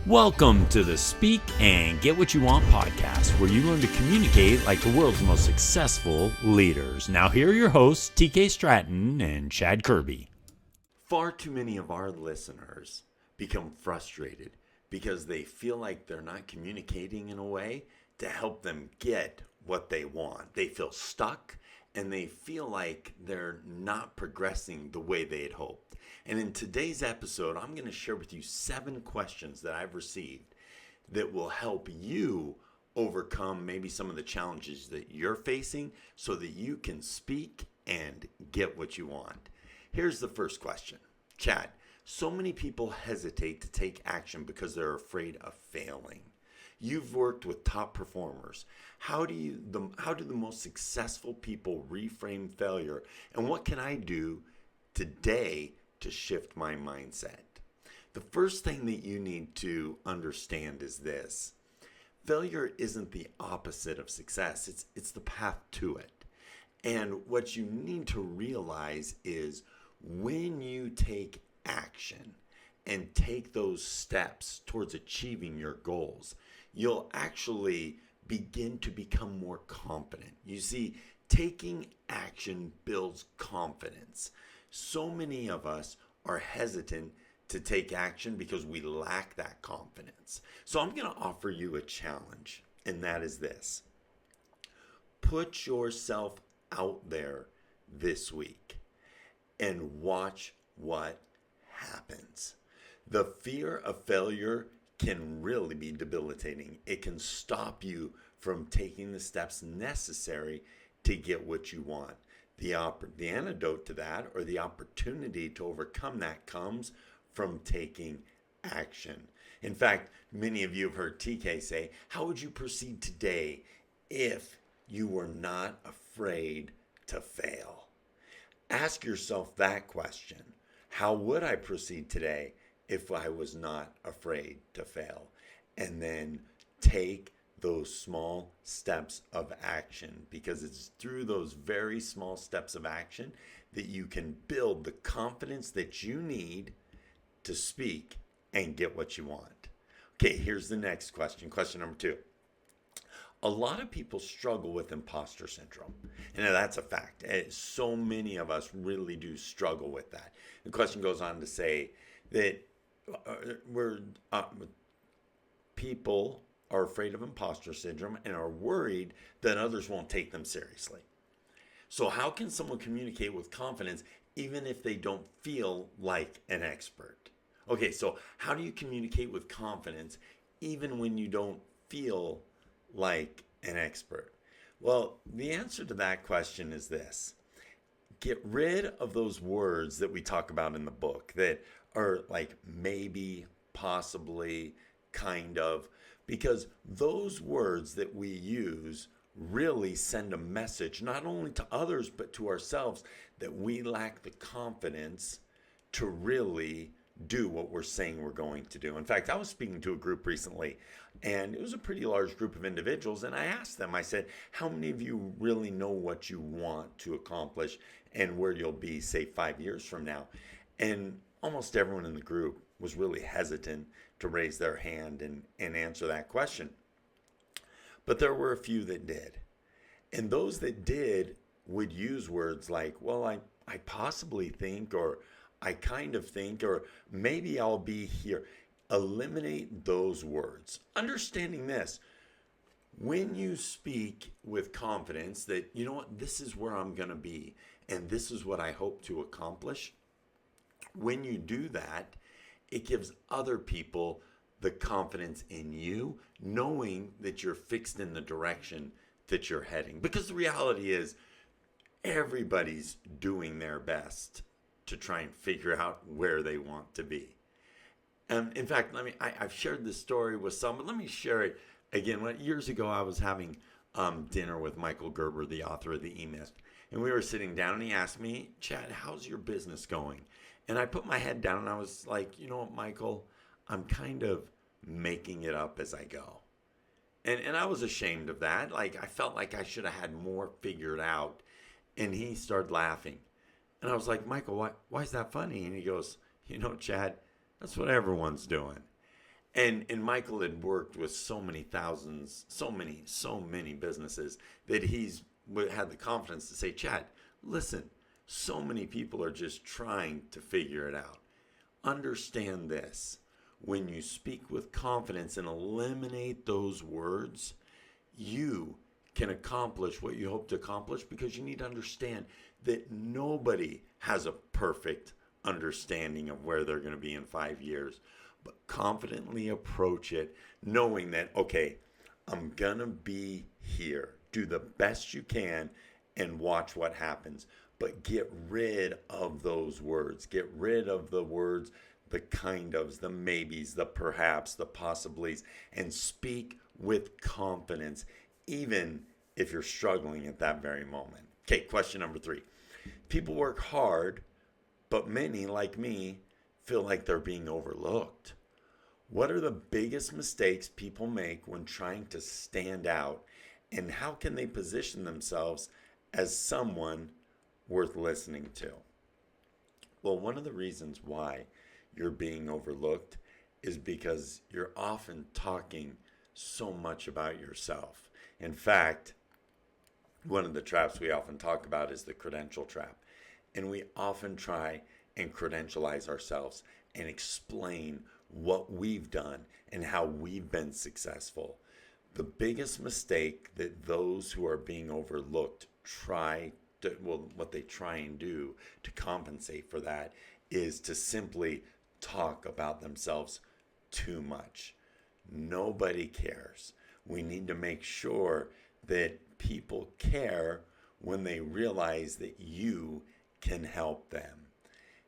Welcome to the Speak and Get What You Want podcast, where you learn to communicate like the world's most successful leaders. Now, here are your hosts, TK Stratton and Chad Kerby. Far too many of our listeners become frustrated because they feel like they're not communicating in a way to help them get what they want. They feel stuck and they feel like they're not progressing the way they had hoped. And in today's episode, I'm going to share with you 7 questions that I've received that will help you overcome maybe some of the challenges that you're facing so that you can speak and get what you want. Here's the first question. Chad, so many people hesitate to take action because they're afraid of failing. You've worked with top performers. How do the most successful people reframe failure? And what can I do today to shift my mindset? The first thing that you need to understand is this. Failure isn't the opposite of success. It's the path to it. And what you need to realize is when you take action and take those steps towards achieving your goals, you'll actually begin to become more confident. You see, taking action builds confidence. So many of us are hesitant to take action because we lack that confidence. So I'm going to offer you a challenge, and that is this. Put yourself out there this week and watch what happens. The fear of failure can really be debilitating. It can stop you from taking the steps necessary to get what you want. The antidote to that, or the opportunity to overcome that, comes from taking action. In fact, many of you have heard TK say, how would you proceed today if you were not afraid to fail? Ask yourself that question. How would I proceed today if I was not afraid to fail? And then take those small steps of action, because it's through those very small steps of action that you can build the confidence that you need to speak and get what you want. Okay, here's the next question. Question number 2. A lot of people struggle with imposter syndrome. And that's a fact. So many of us really do struggle with that. The question goes on to say that people are afraid of imposter syndrome and are worried that others won't take them seriously. So how can someone communicate with confidence even if they don't feel like an expert? Okay, so how do you communicate with confidence even when you don't feel like an expert? Well, the answer to that question is this. Get rid of those words that we talk about in the book that are like maybe, possibly, kind of, because those words that we use really send a message not only to others but to ourselves that we lack the confidence to really do what we're saying we're going to do. In fact, I was speaking to a group recently, and it was a pretty large group of individuals, and I asked them, I said, how many of you really know what you want to accomplish and where you'll be, say, 5 years from now? And almost everyone in the group was really hesitant to raise their hand and answer that question. But there were a few that did. And those that did would use words like, well, I possibly think, or I kind of think, or maybe I'll be here. Eliminate those words. Understanding this, when you speak with confidence that, you know what, this is where I'm going to be, and this is what I hope to accomplish, when you do that, it gives other people the confidence in you, knowing that you're fixed in the direction that you're heading. Because the reality is, everybody's doing their best to try and figure out where they want to be. And in fact, I've shared this story with some, but let me share it again. Years ago, I was having dinner with Michael Gerber, the author of The E-Myth. And we were sitting down, and he asked me, Chad, how's your business going? And I put my head down, and I was like, you know what, Michael, I'm kind of making it up as I go. And I was ashamed of that. Like, I felt like I should have had more figured out. And he started laughing. And I was like, Michael, why is that funny? And he goes, you know, Chad, that's what everyone's doing. And Michael had worked with so many thousands, so many businesses that he's had the confidence to say, Chad, listen, so many people are just trying to figure it out. Understand this. When you speak with confidence and eliminate those words, you can accomplish what you hope to accomplish, because you need to understand that nobody has a perfect understanding of where they're going to be in 5 years. But confidently approach it, knowing that, okay, I'm going to be here. Do the best you can and watch what happens. But get rid of those words. Get rid of the words, the kind ofs, the maybes, the perhaps, the possiblies, and speak with confidence, even if you're struggling at that very moment. Okay, question number 3. People work hard, but many, like me, feel like they're being overlooked. What are the biggest mistakes people make when trying to stand out, and how can they position themselves as someone worth listening to? Well, one of the reasons why you're being overlooked is because you're often talking so much about yourself. In fact, one of the traps we often talk about is the credential trap. And we often try and credentialize ourselves and explain what we've done and how we've been successful. The biggest mistake that those who are being overlooked what they try and do to compensate for that is to simply talk about themselves too much. Nobody cares. We need to make sure that people care when they realize that you can help them.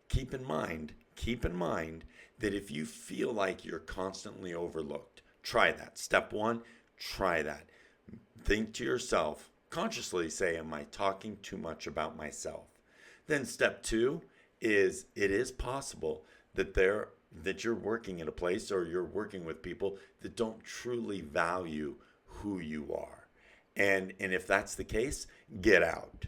Keep in mind that if you feel like you're constantly overlooked, try that. Step 1, try that. Think to yourself, consciously say, am I talking too much about myself? Then step 2 is, it is possible that you're working at a place, or you're working with people that don't truly value who you are. And if that's the case, get out.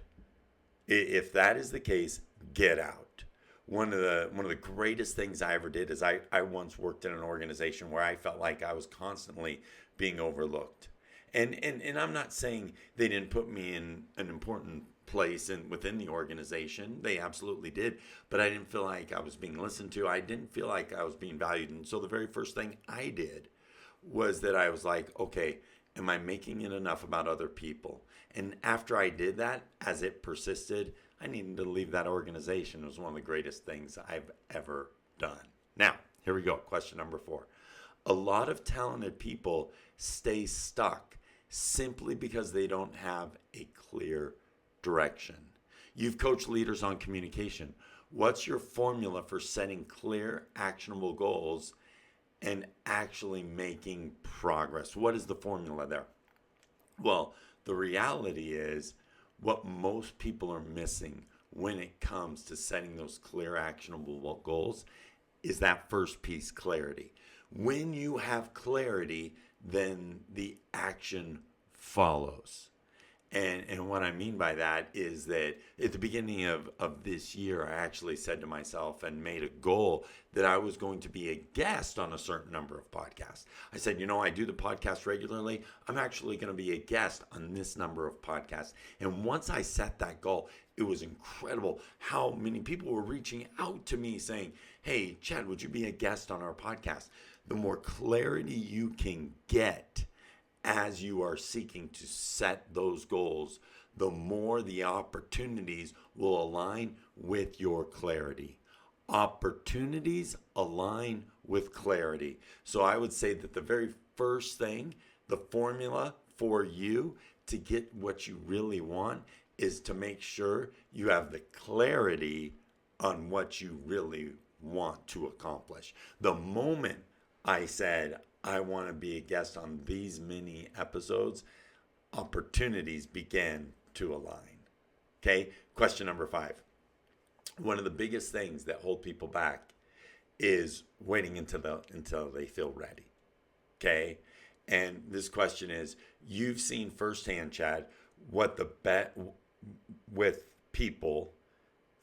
If that is the case, get out. One of the greatest things I ever did is I once worked in an organization where I felt like I was constantly being overlooked. And I'm not saying they didn't put me in an important place within the organization. They absolutely did. But I didn't feel like I was being listened to. I didn't feel like I was being valued. And so the very first thing I did was that I was like, okay, am I making it enough about other people? And after I did that, as it persisted, I needed to leave that organization. It was one of the greatest things I've ever done. Now, here we go. Question number 4. A lot of talented people stay stuck simply because they don't have a clear direction. You've coached leaders on communication. What's your formula for setting clear, actionable goals and actually making progress? What is the formula there? Well, the reality is what most people are missing when it comes to setting those clear, actionable goals is that first piece, clarity. When you have clarity, then the action follows. And what I mean by that is that at the beginning of this year, I actually said to myself and made a goal that I was going to be a guest on a certain number of podcasts. I said, I do the podcast regularly. I'm actually going to be a guest on this number of podcasts. And once I set that goal, it was incredible how many people were reaching out to me saying, hey, Chad, would you be a guest on our podcast? The more clarity you can get as you are seeking to set those goals, the more the opportunities will align with your clarity. Opportunities align with clarity. So I would say that the very first thing, the formula for you to get what you really want, is to make sure you have the clarity on what you really want to accomplish. The moment I said, I want to be a guest on these many episodes, opportunities began to align. Okay, question number 5. One of the biggest things that hold people back is waiting until they feel ready. Okay, and this question is, you've seen firsthand, Chad, what the bet with people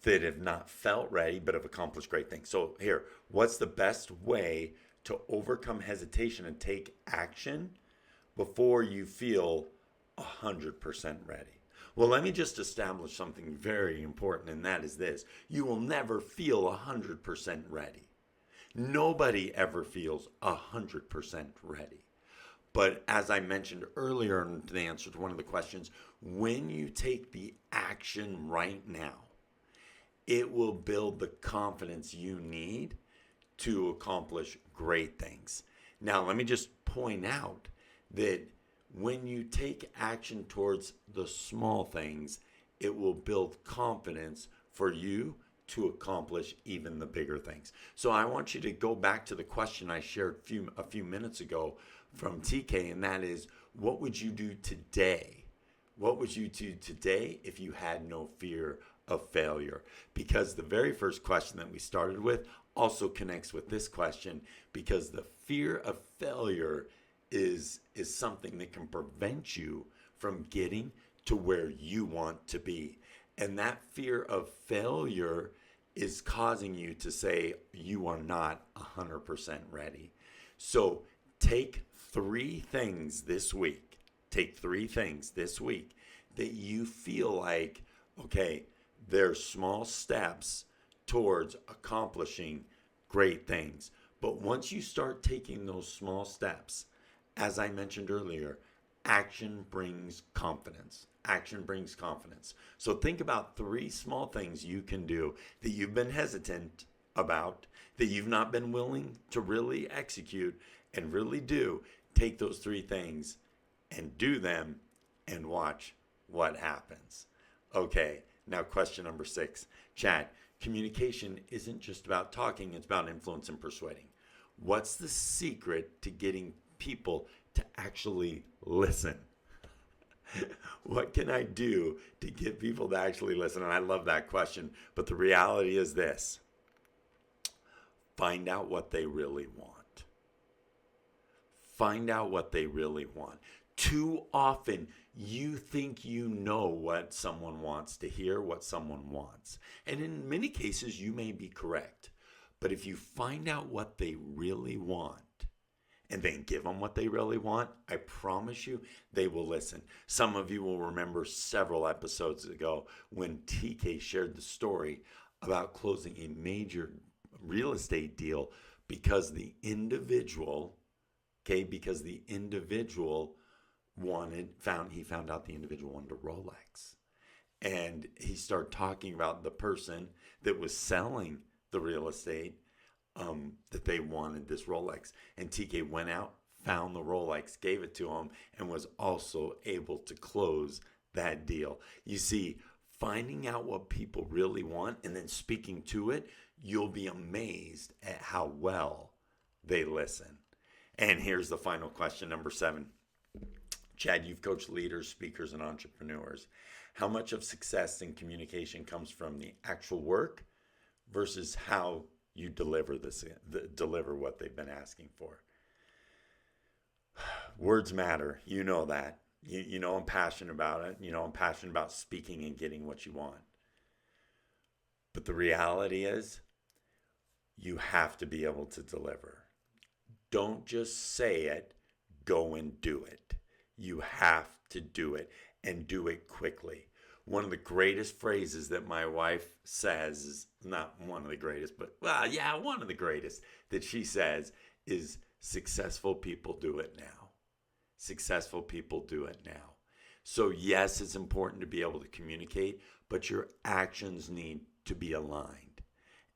that have not felt ready but have accomplished great things. So here, what's the best way to overcome hesitation and take action before you feel 100% ready. Well, let me just establish something very important, and that is this. You will never feel 100% ready. Nobody ever feels 100% ready. But as I mentioned earlier in the answer to one of the questions, when you take the action right now, it will build the confidence you need to accomplish great things. Now, let me just point out that when you take action towards the small things, it will build confidence for you to accomplish even the bigger things. So I want you to go back to the question I shared a few minutes ago from TK, and that is, what would you do today? What would you do today if you had no fear of failure? Because the very first question that we started with also connects with this question, because the fear of failure is something that can prevent you from getting to where you want to be. And that fear of failure is causing you to say you are not 100% ready. So take three things this week. Take three things this week that you feel like, okay, they're small steps towards accomplishing great things. But once you start taking those small steps, as I mentioned earlier, action brings confidence. Action brings confidence. So think about three small things you can do that you've been hesitant about, that you've not been willing to really execute and really do. Take those three things and do them and watch what happens. Okay, now question number 6. Chad, communication isn't just about talking, it's about influence and persuading. What's the secret to getting people to actually listen? What can I do to get people to actually listen? And I love that question. But the reality is this: find out what they really want. Find out what they really want. Too often, you think you know what someone wants to hear, what someone wants. And in many cases, you may be correct. But if you find out what they really want, and then give them what they really want, I promise you they will listen. Some of you will remember several episodes ago when TK shared the story about closing a major real estate deal because the individual found out the individual wanted a Rolex. And he started talking about the person that was selling the real estate, that they wanted this Rolex. And TK went out, found the Rolex, gave it to him, and was also able to close that deal. You see, finding out what people really want and then speaking to it, you'll be amazed at how well they listen. And here's the final question, number 7. Chad, you've coached leaders, speakers, and entrepreneurs. How much of success in communication comes from the actual work versus how you deliver what they've been asking for? Words matter. You know that. You know I'm passionate about it. You know I'm passionate about speaking and getting what you want. But the reality is, you have to be able to deliver. Don't just say it, go and do it. You have to do it, and do it quickly. One of the greatest phrases that my wife says, is not one of the greatest, but one of the greatest that she says is, successful people do it now. Successful people do it now. So yes, it's important to be able to communicate, but your actions need to be aligned.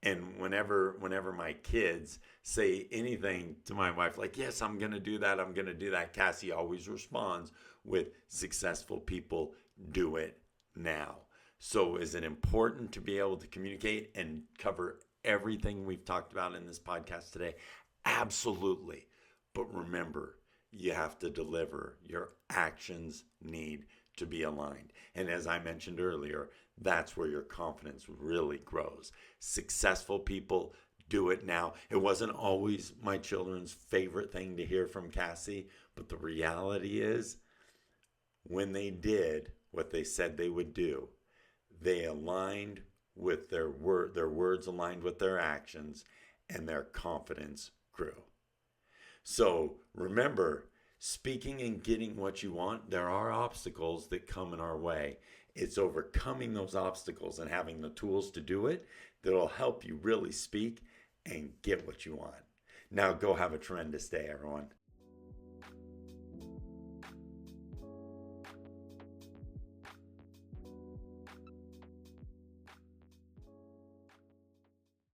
And whenever my kids say anything to my wife, like, yes, I'm going to do that, Cassie always responds with, successful people do it now. So is it important to be able to communicate and cover everything we've talked about in this podcast today? Absolutely. But remember, you have to deliver. Your actions need to be aligned. And as I mentioned earlier, that's where your confidence really grows. Successful people do it now. It wasn't always my children's favorite thing to hear from Cassie, but the reality is, when they did what they said they would do, they aligned with their words aligned with their actions, and their confidence grew. So remember, speaking and getting what you want, there are obstacles that come in our way. It's overcoming those obstacles and having the tools to do it that'll help you really speak and get what you want. Now go have a tremendous day, everyone.